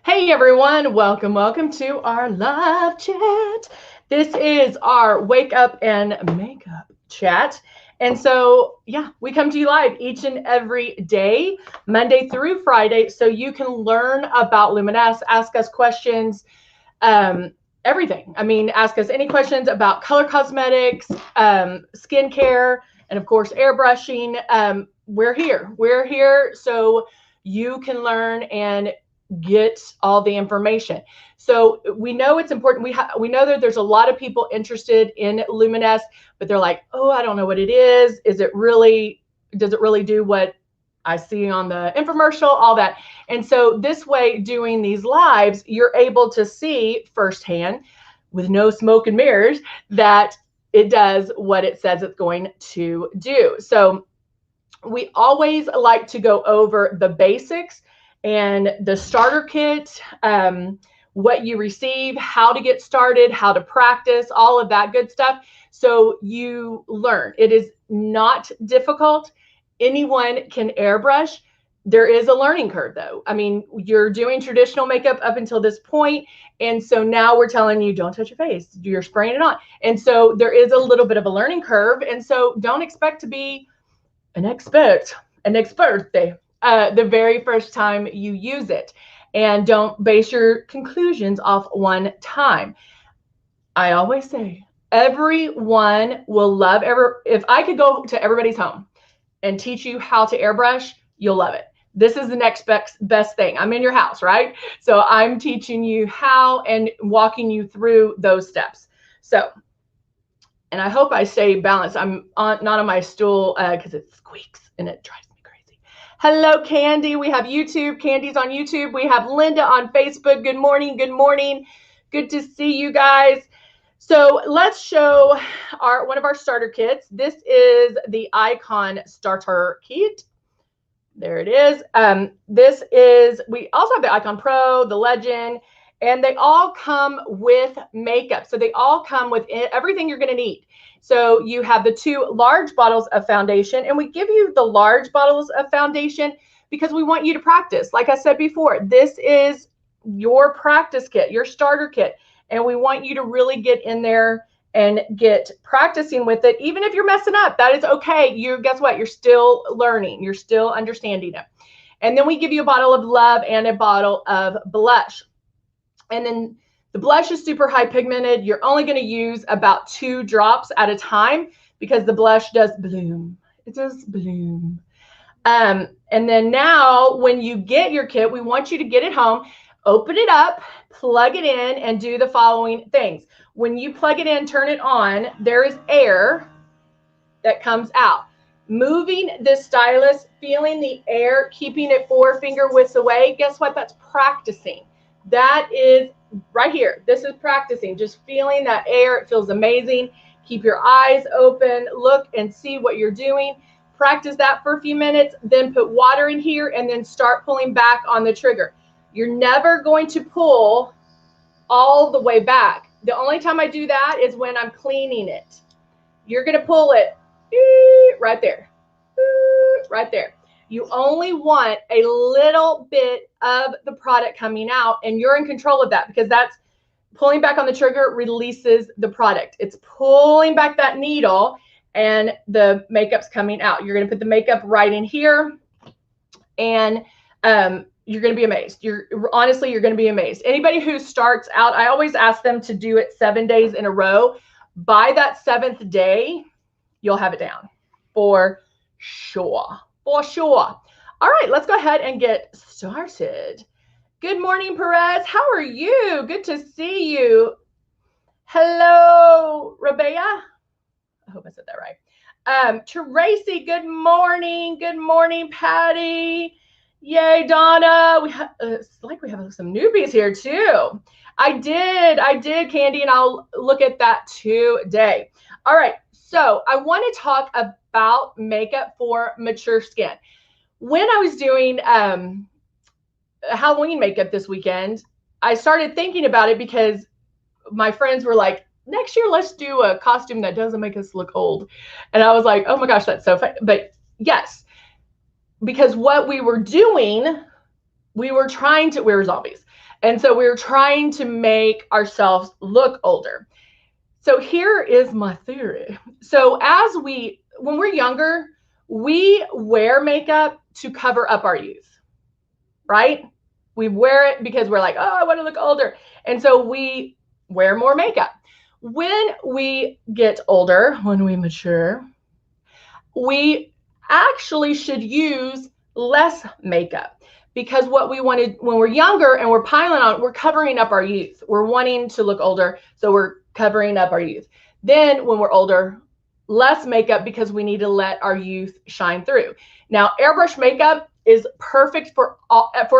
Hey everyone, welcome to our live chat. This is our wake up and makeup chat. And so, yeah, we come to you live each and every day, Monday through Friday, so you can learn about Luminous, ask us questions, everything. I mean, ask us any questions about color cosmetics, skincare, and of course, airbrushing. We're here. We're here so you can learn and get all the information. So we know it's important. We know that there's a lot of people interested in Luminous, but they're like, oh, I don't know what it is. Does it really do what I see on the infomercial, all that? And so this way, doing these lives, you're able to see firsthand with no smoke and mirrors that it does what it says it's going to do. So we always like to go over the basics and the starter kit, what you receive, how to get started, how to practice, all of that good stuff. So you learn. It is not difficult. Anyone can airbrush. There is a learning curve though. I mean, you're doing traditional makeup up until this point, and so now we're telling you don't touch your face. You're spraying it on. And so there is a little bit of a learning curve. And so don't expect to be an expert the very first time you use it. And don't base your conclusions off one time. I always say everyone will love if I could go to everybody's home and teach you how to airbrush, you'll love it. This is the next best thing. I'm in your house, right? So I'm teaching you how and walking you through those steps. So, and I hope I stay balanced. I'm not on my stool because it squeaks and it drives me crazy. Hello, Candy. We have YouTube. Candy's on YouTube. We have Linda on Facebook. Good morning. Good morning. Good to see you guys. So let's show one of our starter kits. This is the Icon Starter Kit. There it is. We also have the Icon Pro, the Legend, and they all come with makeup. So they all come with everything you're going to need. So you have the 2 large bottles of foundation, and we give you the large bottles of foundation because we want you to practice. Like I said before, this is your practice kit, your starter kit, and we want you to really get in there and get practicing with it. Even if you're messing up, that is okay. Guess what? You're still learning. You're still understanding it. And then we give you a bottle of Love and a bottle of blush. And then the blush is super high pigmented. You're only going to use about 2 drops at a time because the blush does bloom. It does bloom. And then now when you get your kit, we want you to get it home, open it up, plug it in, and do the following things. When you plug it in, turn it on, there is air that comes out. Moving the stylus, feeling the air, keeping it 4 finger widths away. Guess what? That's practicing. That is right here. This is practicing, just feeling that air. It feels amazing. Keep your eyes open, look and see what you're doing. Practice that for a few minutes, then put water in here and then start pulling back on the trigger. You're never going to pull all the way back. The only time I do that is when I'm cleaning it. You're going to pull it right there, right there. You only want a little bit of the product coming out, and you're in control of that because that's pulling back on the trigger releases the product. It's pulling back that needle and the makeup's coming out. You're going to put the makeup right in here, and you're going to be amazed. Honestly, you're going to be amazed. Anybody who starts out, I always ask them to do it 7 days in a row. By that 7th day, you'll have it down for sure. For sure. All right, let's go ahead and get started. Good morning, Perez. How are you? Good to see you. Hello, Rabea. I hope I said that right. Tracy, good morning. Good morning, Patty. Yay, Donna. It's like we have some newbies here too. I did, Candy, and I'll look at that today. All right, so I want to talk about makeup for mature skin. When I was doing Halloween makeup this weekend, I started thinking about it because my friends were like, next year, let's do a costume that doesn't make us look old. And I was like, oh my gosh, that's so fun. But yes, because what we were doing, we were zombies. And so we're trying to make ourselves look older. So here is my theory. So when we're younger, we wear makeup to cover up our youth, right? We wear it because we're like, oh, I want to look older. And so we wear more makeup. When we get older, when we mature, we actually should use less makeup, because what we wanted when we're younger and we're piling on, we're covering up our youth. We're wanting to look older, so we're covering up our youth. Then when we're older, less makeup because we need to let our youth shine through. Now, airbrush makeup is perfect for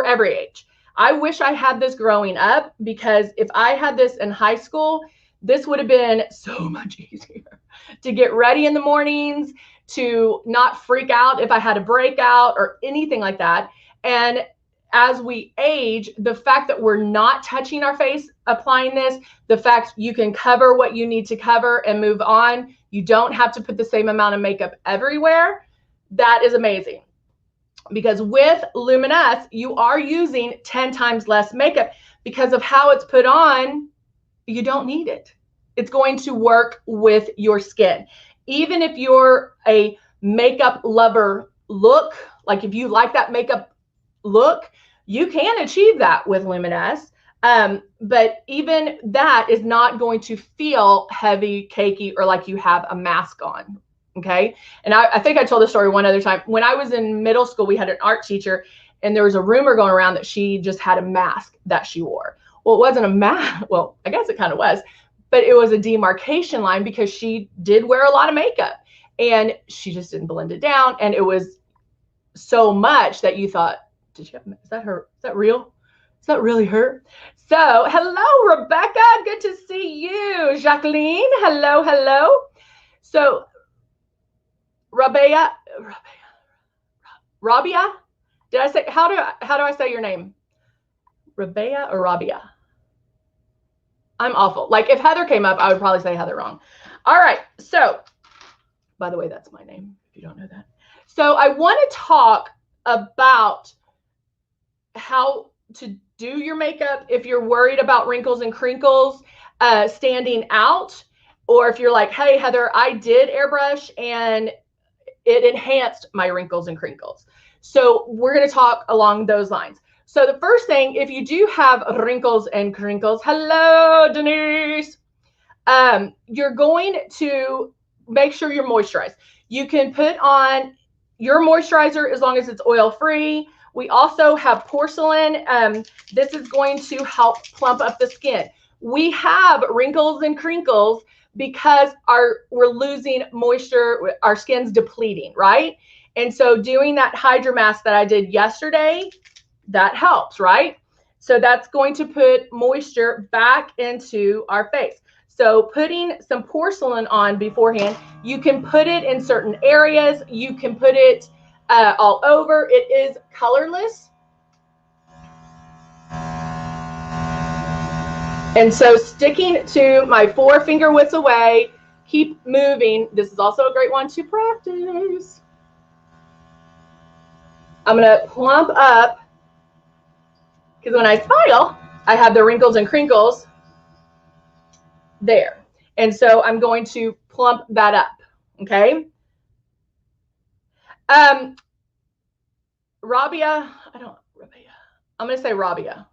every age. I wish I had this growing up, because if I had this in high school, this would have been so much easier to get ready in the mornings, to not freak out if I had a breakout or anything like that. And as we age, the fact that we're not touching our face applying this, the fact you can cover what you need to cover and move on, you don't have to put the same amount of makeup everywhere, that is amazing. Because with Luminous, you are using 10 times less makeup. Because of how it's put on, you don't need it. It's going to work with your skin. Even if you're a makeup lover look, like if you like that makeup look, you can achieve that with Luminous. But even that is not going to feel heavy, cakey, or like you have a mask on. Okay. And I think I told the story one other time. When I was in middle school, we had an art teacher, and there was a rumor going around that she just had a mask that she wore. Well, it wasn't a mask. Well, I guess it kind of was, but it was a demarcation line, because she did wear a lot of makeup and she just didn't blend it down. And it was so much that you thought, is that her? Is that real? Is that really her? So hello, Rebecca. Good to see you. Jacqueline. Hello, hello. So Rabia, did I say, how do I say your name? Rabia or Rabia? I'm awful. Like if Heather came up, I would probably say Heather wrong. All right. So, by the way, that's my name, if you don't know that. So I want to talk about how to do your makeup if you're worried about wrinkles and crinkles standing out, or if you're like, hey, Heather, I did airbrush and it enhanced my wrinkles and crinkles. So we're going to talk along those lines. So the first thing, if you do have wrinkles and crinkles, hello, Denise, you're going to make sure you're moisturized. You can put on your moisturizer as long as it's oil-free. We also have porcelain. This is going to help plump up the skin. We have wrinkles and crinkles because we're losing moisture, our skin's depleting, right? And so doing that Hydra mask that I did yesterday, that helps, right? So that's going to put moisture back into our face. So putting some porcelain on beforehand, you can put it in certain areas. You can put it all over. It is colorless. And so sticking to my 4 finger widths away, keep moving. This is also a great one to practice. I'm going to plump up, because when I smile, I have the wrinkles and crinkles there. And so I'm going to plump that up, okay? Rabia, I'm going to say Rabia.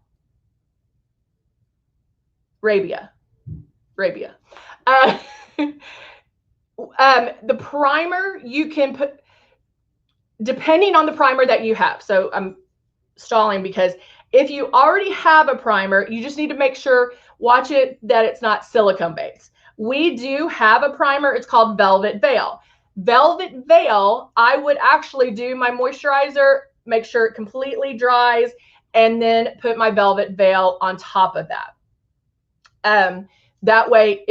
The primer you can put, depending on the primer that you have. So I'm stalling because if you already have a primer, you just need to make sure, watch it, that it's not silicone based. We do have a primer. It's called Velvet Veil. Velvet Veil, I would actually do my moisturizer, make sure it completely dries, and then put my Velvet Veil on top of that. That way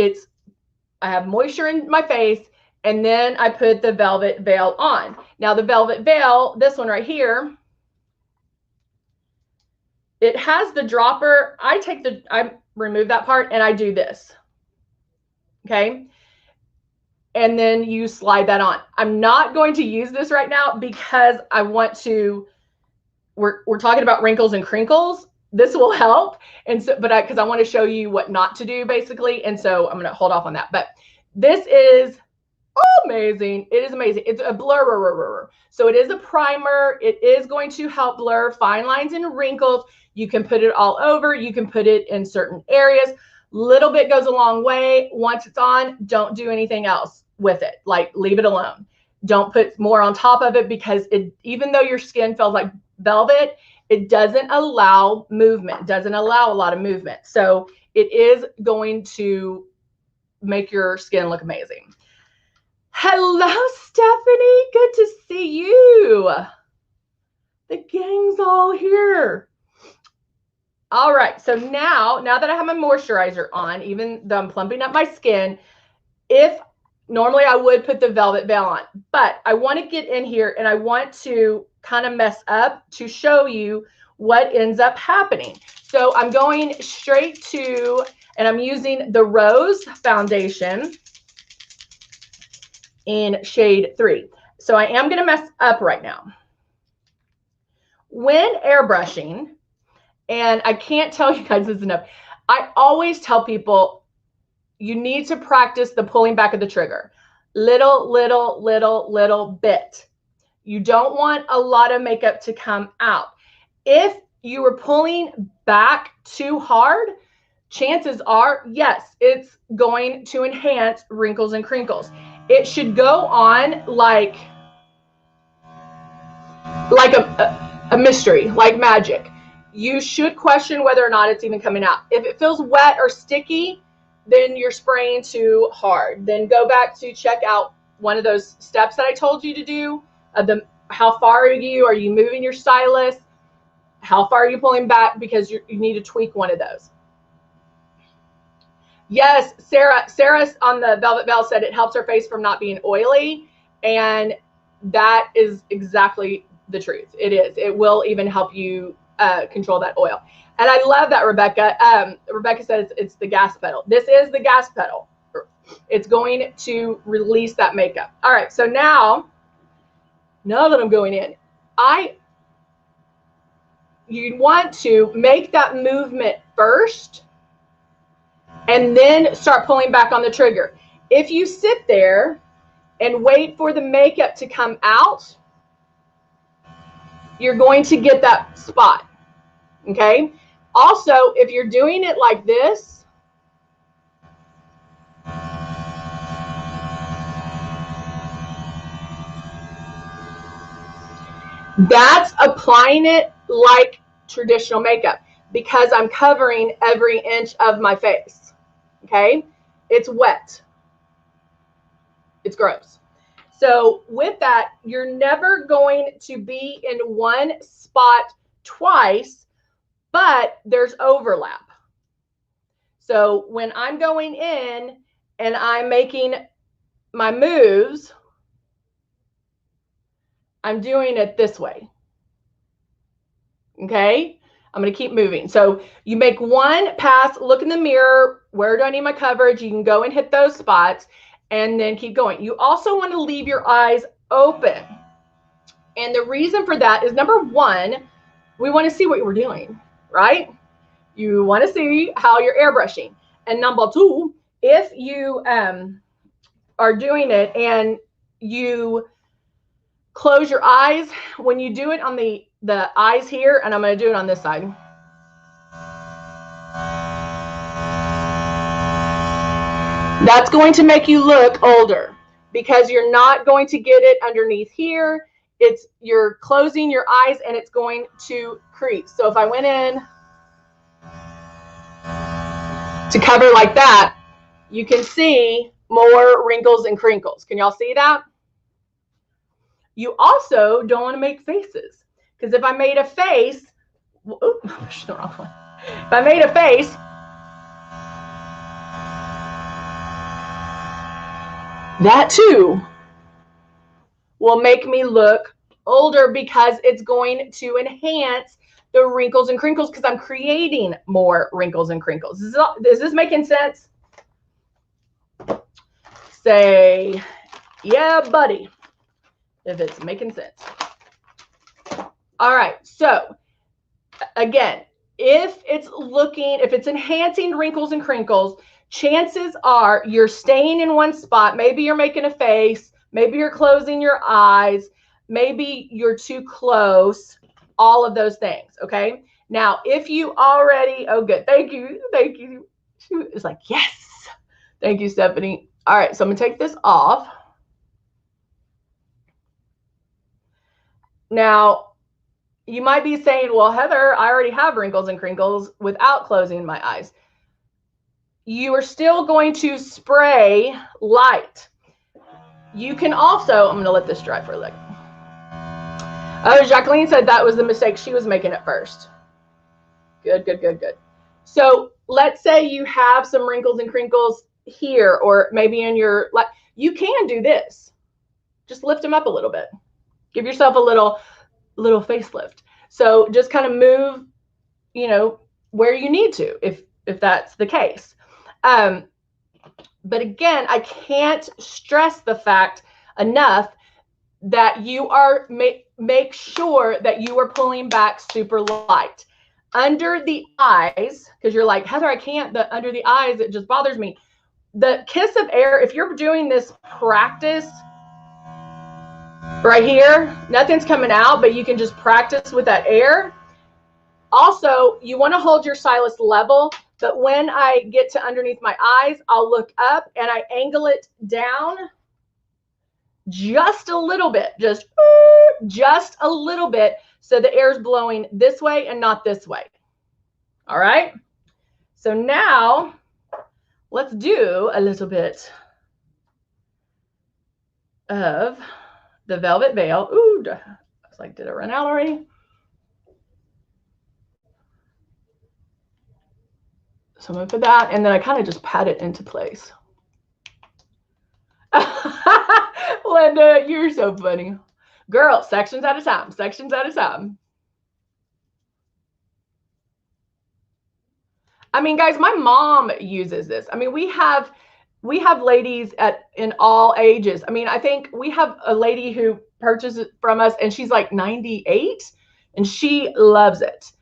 I have moisture in my face, and then I put the Velvet Veil on. Now the Velvet Veil, this one right here, it has the dropper. I remove that part and I do this. Okay. And then you slide that on. I'm not going to use this right now because I want to, we're talking about wrinkles and crinkles. this will help. And so, but because I want to show you what not to do basically. And so I'm going to hold off on that. But this is amazing. It is amazing. It's a blur. So it is a primer. It is going to help blur fine lines and wrinkles. You can put it all over. You can put it in certain areas. Little bit goes a long way. Once it's on, don't do anything else with it. Like, leave it alone. Don't put more on top of it, because it, even though your skin feels like velvet, it doesn't allow movement, doesn't allow a lot of movement. So it is going to make your skin look amazing. Hello, Stephanie. Good to see you. The gang's all here. All right. So now that I have my moisturizer on, even though I'm plumping up my skin, normally I would put the Velvet Veil on, but I want to get in here and I want to kind of mess up to show you what ends up happening. So I'm going straight to, and I'm using the Rose foundation in shade 3. So I am going to mess up right now. When airbrushing, and I can't tell you guys this enough, I always tell people you need to practice the pulling back of the trigger. Little bit. You don't want a lot of makeup to come out. If you were pulling back too hard, chances are, yes, it's going to enhance wrinkles and crinkles. It should go on like a mystery, like magic. You should question whether or not it's even coming out. If it feels wet or sticky, then you're spraying too hard. Then go back to check out one of those steps that I told you to do. How far are you moving your stylus? How far are you pulling back? Because you need to tweak one of those. Yes, Sarah on the Velvet Veil said it helps her face from not being oily. And that is exactly the truth. It is. It will even help you control that oil. And I love that, Rebecca. Rebecca says it's the gas pedal. This is the gas pedal. It's going to release that makeup. All right, so now that I'm going in, you want to make that movement first and then start pulling back on the trigger. If you sit there and wait for the makeup to come out, you're going to get that spot, okay? Also, if you're doing it like this, that's applying it like traditional makeup, because I'm covering every inch of my face, okay? It's wet. It's gross. So with that, you're never going to be in one spot twice, but there's overlap. So when I'm going in and I'm making my moves, I'm doing it this way. Okay? I'm going to keep moving. So you make one pass, look in the mirror. Where do I need my coverage? You can go and hit those spots and then keep going. You also want to leave your eyes open. And the reason for that is, number one, we want to see what we're doing, right? You want to see how you're airbrushing. And number two, if you are doing it and you close your eyes, when you do it on the eyes here, and I'm going to do it on this side. That's going to make you look older, because you're not going to get it underneath here. You're closing your eyes and it's going to crease. So if I went in to cover like that, you can see more wrinkles and crinkles. Can y'all see that? You also don't want to make faces, because if I made a face, oops, I pushed the wrong one. If I made a face, that too will make me look older, because it's going to enhance the wrinkles and crinkles, because I'm creating more wrinkles and crinkles. Is this making sense? Say, yeah, buddy, if it's making sense. All right, so again, if it's enhancing wrinkles and crinkles, chances are you're staying in one spot. Maybe you're making a face, maybe you're closing your eyes, maybe you're too close, all of those things, okay? Now, if you already, oh good, thank you. She was like, yes, thank you, Stephanie. All right, so I'm gonna take this off. Now, you might be saying, well, Heather, I already have wrinkles and crinkles without closing my eyes. You are still going to spray light. You can also, I'm going to let this dry for a second. Oh, Jacqueline said that was the mistake she was making at first. Good. So let's say you have some wrinkles and crinkles here, or maybe in your, you can do this. Just lift them up a little bit. Give yourself a little facelift. So just kind of move, you know, where you need to, if that's the case. But again, I can't stress the fact enough that you are make sure that you are pulling back super light under the eyes, because you're like, Heather, I can't, under the eyes, it just bothers me. The kiss of air, if you're doing this practice right here, nothing's coming out, but you can just practice with that air. Also, you want to hold your stylus level, but when I get to underneath my eyes, I'll look up and I angle it down just a little bit, just a little bit, so the air is blowing this way and not this way. All right. So now let's do a little bit of the Velvet Veil. Ooh, I was like, did it run out already? So I'm going to put that, and then I kind of just pat it into place. Linda, you're so funny. Girl, sections at a time, sections at a time. I mean, guys, my mom uses this. I mean, we have ladies in all ages. I mean, I think we have a lady who purchases from us, and she's like 98, and she loves it.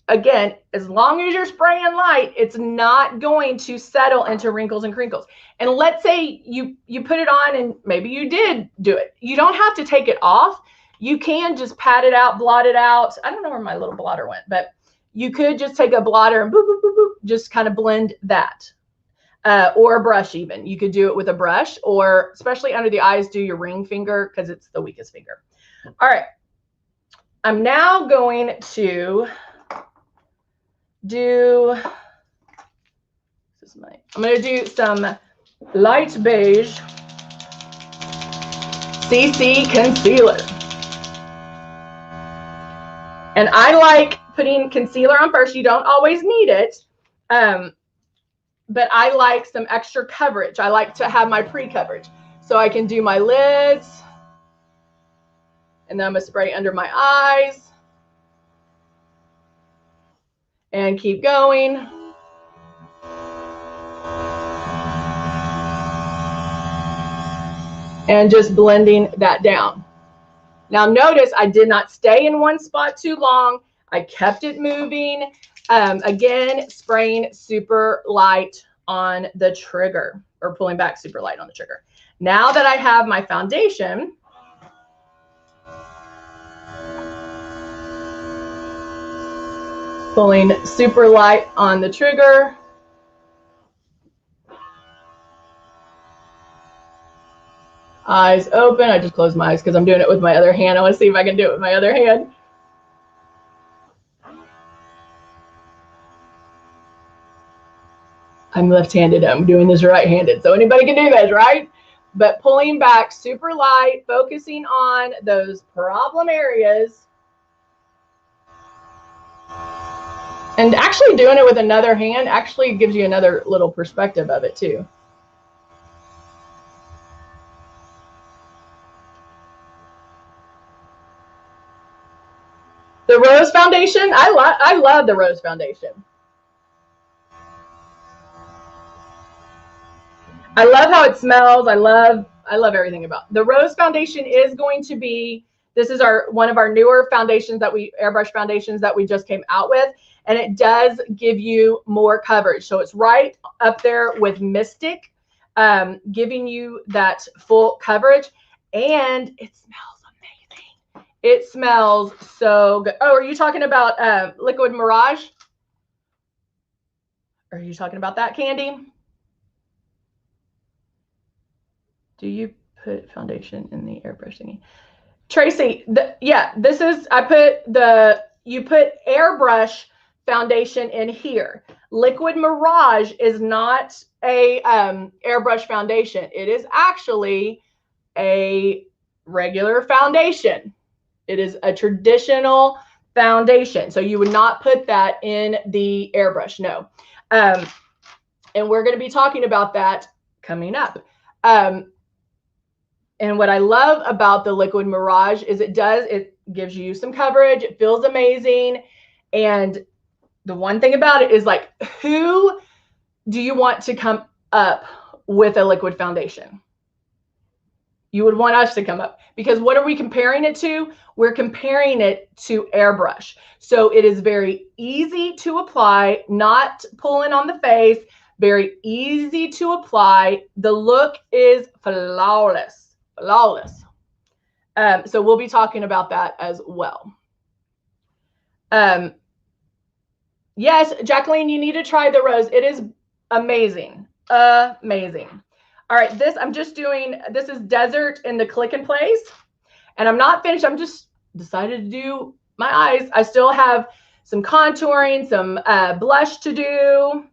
Again, as long as you're spraying light, it's not going to settle into wrinkles and crinkles. And let's say you put it on and maybe you did do it. You don't have to take it off. You can just pat it out, blot it out. I don't know where my little blotter went, but you could just take a blotter and boop, boop, boop, boop, just kind of blend that. Or a brush even. You could do it with a brush, or especially under the eyes, do your ring finger because it's the weakest finger. All right. I'm now going to do, I'm going to do some light beige CC concealer. And I like putting concealer on first. You don't always need it, but I like some extra coverage. I like to have my pre-coverage. So I can do my lids, and then I'm going to spray under my eyes. And keep going. And just blending that down. Now notice I did not stay in one spot too long. I kept it moving. Again, spraying super light on the trigger, or pulling back super light on the trigger. Now that I have my foundation, pulling super light on the trigger. Eyes open. I just closed my eyes because I'm doing it with my other hand. I want to see if I can do it with my other hand. I'm left-handed. I'm doing this right-handed. So anybody can do this, right? But pulling back super light, focusing on those problem areas. And actually doing it with another hand actually gives you another little perspective of it too. The Rose Foundation, I love the Rose Foundation. I love how it smells. I love everything about it. The Rose Foundation is going to be This is one of our newer foundations that airbrush foundations that we just came out with, and it does give you more coverage. So it's right up there with Mystic, giving you that full coverage, and it smells amazing. It smells so good. Oh, are you talking about Liquid Mirage? Are you talking about that, Candy? Do you put foundation in the airbrush thingy? Tracy, yeah, this is, you put airbrush foundation in here. Liquid Mirage is not a airbrush foundation. It is actually a regular foundation. It is a traditional foundation. So you would not put that in the airbrush, no. And we're going to be talking about that coming up. And what I love about the Liquid Mirage is it gives you some coverage. It feels amazing. And the one thing about it is, like, who do you want to come up with a liquid foundation? You would want us to come up, because what are we comparing it to? We're comparing it to airbrush. So it is very easy to apply, not pulling on the face, very easy to apply. The look is flawless. Flawless. So we'll be talking about that as well. Yes, Jacqueline, you need to try the rose. It is amazing. Amazing. All right, this is Desert in the Click and Place. And I'm not finished. I'm just decided to do my eyes. I still have some contouring, some blush to do.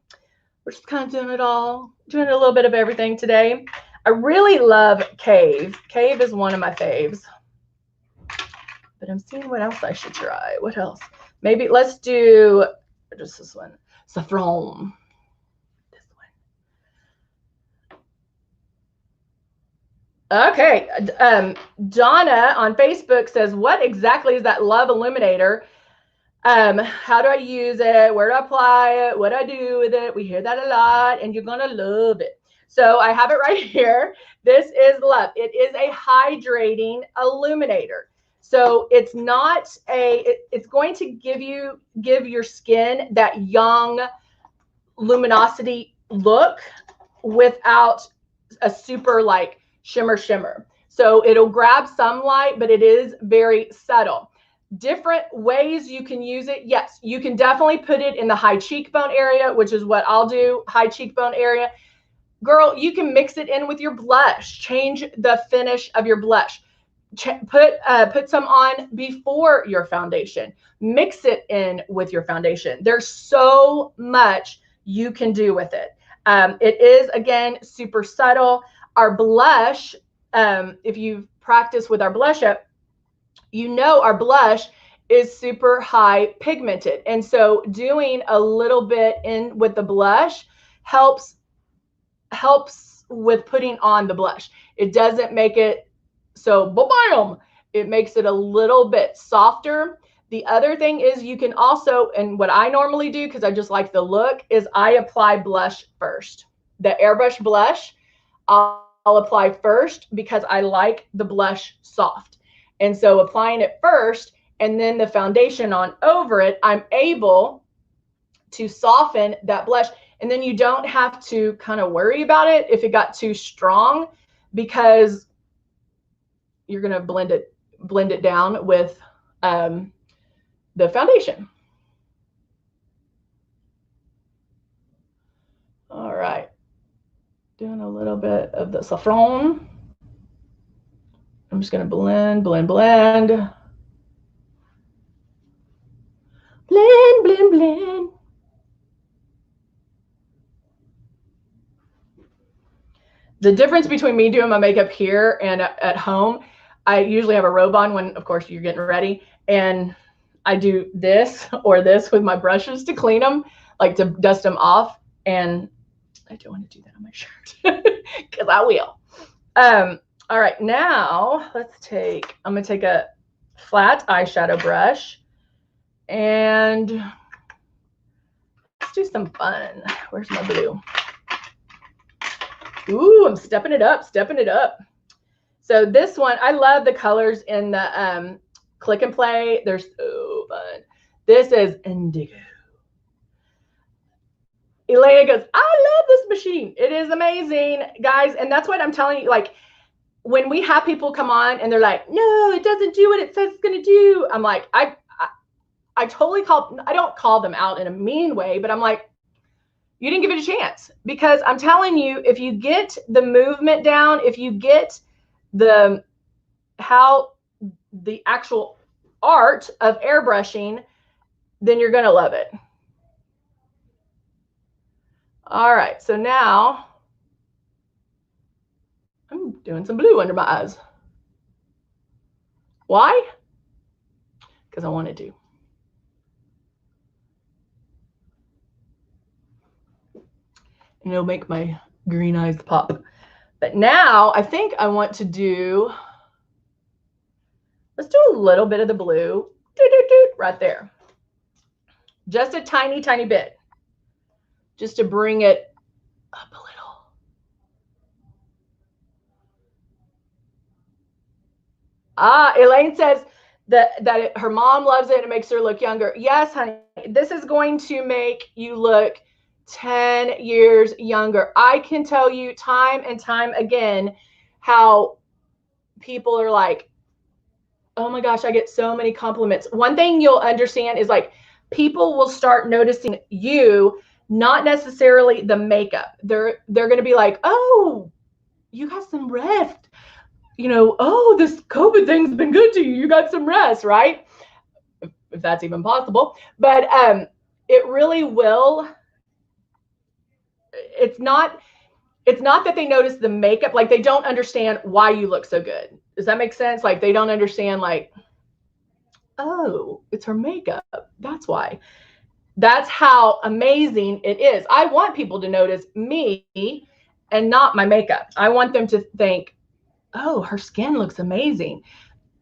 We're just kind of doing it all, doing a little bit of everything today. I really love Cave. Cave is one of my faves. But I'm seeing what else I should try. What else? Maybe let's do just this one. Saffron. This one. Okay. Donna on Facebook says, what exactly is that Love Illuminator? How do I use it? Where do I apply it? What do I do with it? We hear that a lot, and you're going to love it. So I have it right here. This is Love. It is a hydrating illuminator. So it's not it's going to give your skin that young luminosity look without a super like shimmer. So it'll grab some light, but it is very subtle. Different ways you can use it. Yes, you can definitely put it in the high cheekbone area, which is what I'll do, high cheekbone area. Girl, you can mix it in with your blush. Change the finish of your blush. Put some on before your foundation. Mix it in with your foundation. There's so much you can do with it. It is, again, super subtle. Our blush, if you've practiced with our blush up, you know our blush is super high pigmented. And so doing a little bit in with the blush helps with putting on the blush. It doesn't make it so bam. It makes it a little bit softer. The other thing is you can also, and what I normally do, because I just like the look, is I apply blush first. The airbrush blush, I'll apply first because I like the blush soft. And so applying it first and then the foundation on over it, I'm able to soften that blush. And then you don't have to kind of worry about it if it got too strong, because you're going to blend it down with the foundation. All right. Doing a little bit of the saffron. I'm just going to blend. Blend. The difference between me doing my makeup here and at home, I usually have a robe on when, of course, you're getting ready. And I do this or this with my brushes to clean them, like to dust them off. And I don't want to do that on my shirt because I will. All right, now I'm going to take a flat eyeshadow brush and let's do some fun. Where's my blue? Ooh, I'm stepping it up. So So this one, I love the colors in the Click and Play. They're so fun. This is indigo. Elena goes, I love this machine. It is amazing, guys. And that's what I'm telling you. Like, when we have people come on and they're like, no, it doesn't do what it says it's going to do. I'm like, I totally I don't call them out in a mean way, but I'm like, you didn't give it a chance. Because I'm telling you, if you get the movement down, if you get how the actual art of airbrushing, then you're going to love it. All right, so now I'm doing some blue under my eyes. Why? Because I wanted to. And it'll make my green eyes pop. But now I think I want to do, let's do a little bit of the blue right there. Just a tiny, tiny bit. Just to bring it up a little. Elaine says that her mom loves it and it makes her look younger. Yes, honey, this is going to make you look 10 years younger. I can tell you time and time again how people are like, oh my gosh, I get so many compliments. One thing you'll understand is like people will start noticing you, not necessarily the makeup. They're going to be like, oh, you got some rest. You know, oh, this COVID thing's been good to you. You got some rest, right? If that's even possible. But it really will. It's not that they notice the makeup. Like, they don't understand why you look so good. Does that make sense? Like, they don't understand, like, oh, it's her makeup. That's why. That's how amazing it is. I want people to notice me and not my makeup. I want them to think, oh, her skin looks amazing.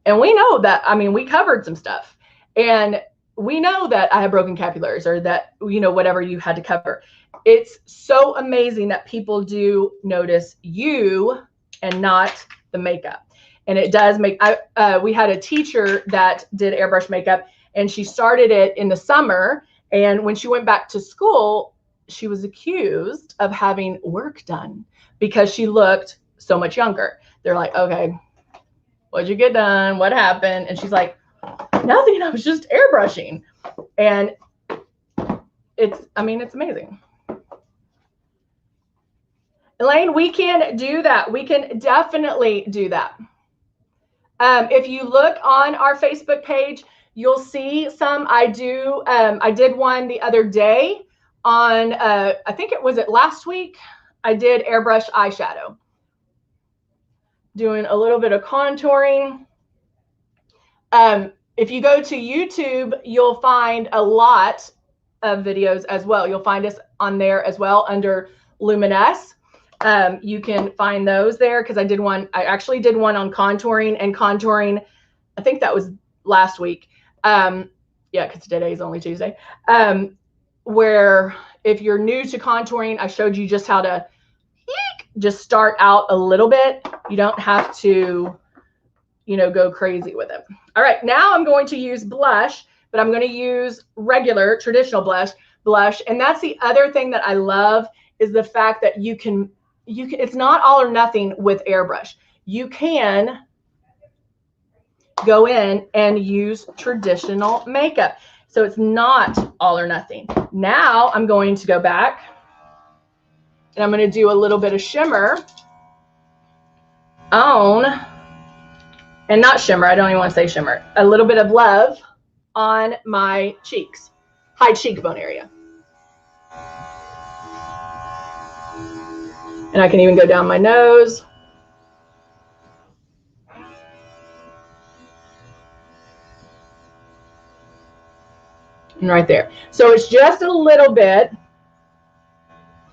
And we know that, I mean, we covered some stuff. And we know that I have broken capillaries, or that, you know, whatever you had to cover. It's so amazing that people do notice you and not the makeup. And it does make, we had a teacher that did airbrush makeup, and she started it in the summer. And when she went back to school, she was accused of having work done because she looked so much younger. They're like, okay, what'd you get done? What happened? And she's like, nothing, I was just airbrushing. And it's amazing. Elaine, we can do that. We can definitely do that. If you look on our Facebook page, you'll see some. I did one the other day on, I think it was last week. I did airbrush eyeshadow, doing a little bit of contouring. If you go to YouTube, you'll find a lot of videos as well. You'll find us on there as well under Luminous. You can find those there, because I actually did one on contouring, and contouring, I think that was last week. Yeah, because today is only Tuesday. Where if you're new to contouring, I showed you just how to just start out a little bit. You don't have to, you know, go crazy with it. All right, now I'm going to use blush, but I'm going to use regular traditional blush. And that's the other thing that I love, is the fact that you can, it's not all or nothing with airbrush. You can go in and use traditional makeup. So it's not all or nothing. Now I'm going to go back and I'm going to do a little bit of shimmer on, and not shimmer, I don't even want to say shimmer, a little bit of love on my cheeks, high cheekbone area. And I can even go down my nose. And right there. So it's just a little bit.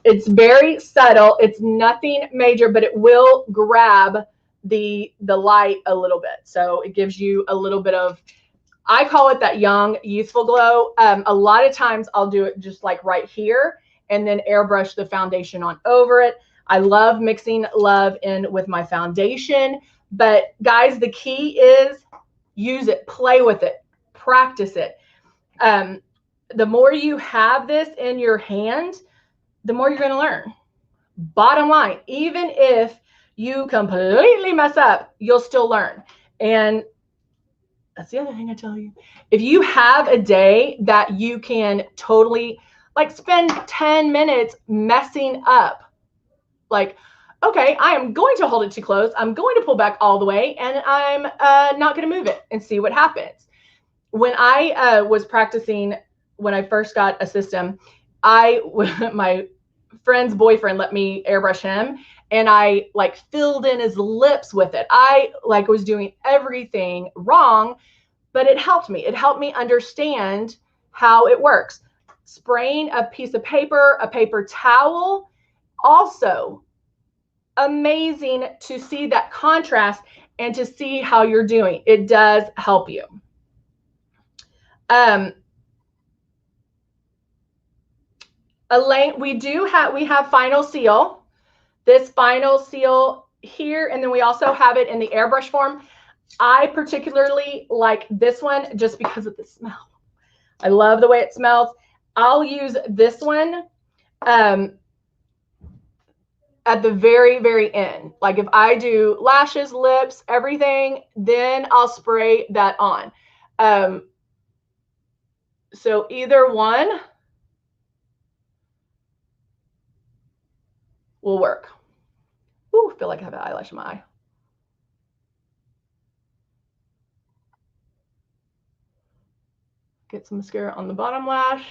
It's very subtle. It's nothing major, but it will grab the light a little bit. So it gives you a little bit of, I call it that young, youthful glow. A lot of times I'll do it just like right here and then airbrush the foundation on over it. I love mixing love in with my foundation, But guys, the key is use it, play with it, practice it. The more you have this in your hand, the more you're going to learn. Bottom line, even if you completely mess up, you'll still learn. And that's the other thing I tell you. If you have a day that you can totally like spend 10 minutes messing up, like, okay, I am going to hold it too close. I'm going to pull back all the way, and I'm not going to move it and see what happens. When I was practicing, when I first got a system, my friend's boyfriend let me airbrush him, and I like filled in his lips with it. I like was doing everything wrong, but it helped me. It helped me understand how it works. Spraying a piece of paper, a paper towel, also amazing to see that contrast and to see how you're doing. It does help you. Elaine, we have final seal. This final seal here, and then we also have it in the airbrush form. I particularly like this one just because of the smell. I love the way it smells. I'll use this one at the very, very end. Like if I do lashes, lips, everything, then I'll spray that on. So either one will work. Ooh, I feel like I have an eyelash in my eye. Get some mascara on the bottom lash.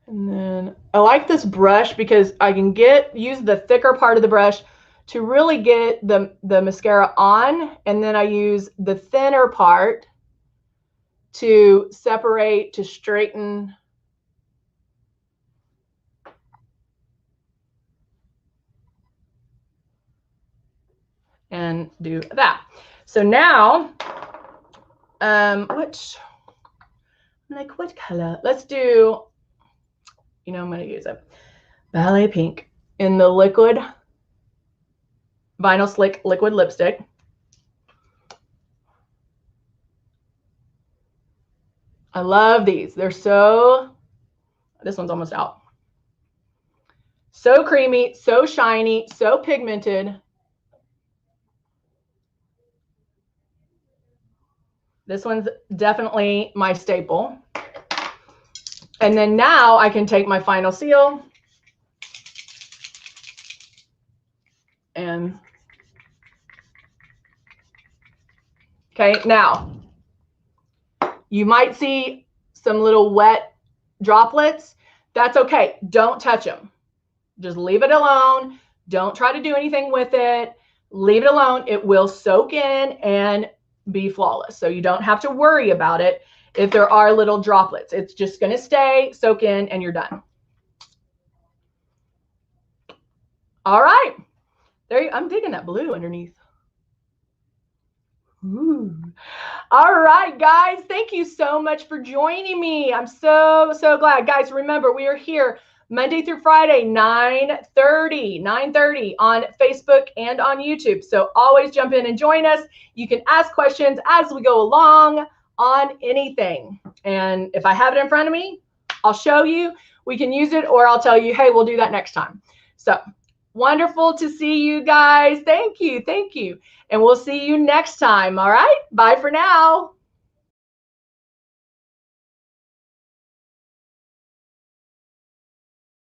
And then I like this brush because I can use the thicker part of the brush to really get the mascara on, and then I use the thinner part to separate, to straighten. And do that. So now, what color? Let's do, I'm going to use it. Ballet Pink in the liquid Vinyl Slick liquid lipstick. I love these. They're so, this one's almost out. So creamy, so shiny, so pigmented. This one's definitely my staple. And then now I can take my final seal and, okay, now you might see some little wet droplets. That's okay. Don't touch them. Just leave it alone. Don't try to do anything with it. Leave it alone. It will soak in and be flawless. So you don't have to worry about it if there are little droplets. It's just going to stay, soak in, and you're done. All right. I'm digging that blue underneath. Ooh. All right, guys. Thank you so much for joining me. I'm so glad. Guys, remember, we are here Monday through Friday, 9:30 on Facebook and on YouTube. So always jump in and join us. You can ask questions as we go along on anything. And if I have it in front of me, I'll show you. We can use it, or I'll tell you, hey, we'll do that next time. So wonderful to see you guys. Thank you. And we'll see you next time. All right. Bye for now.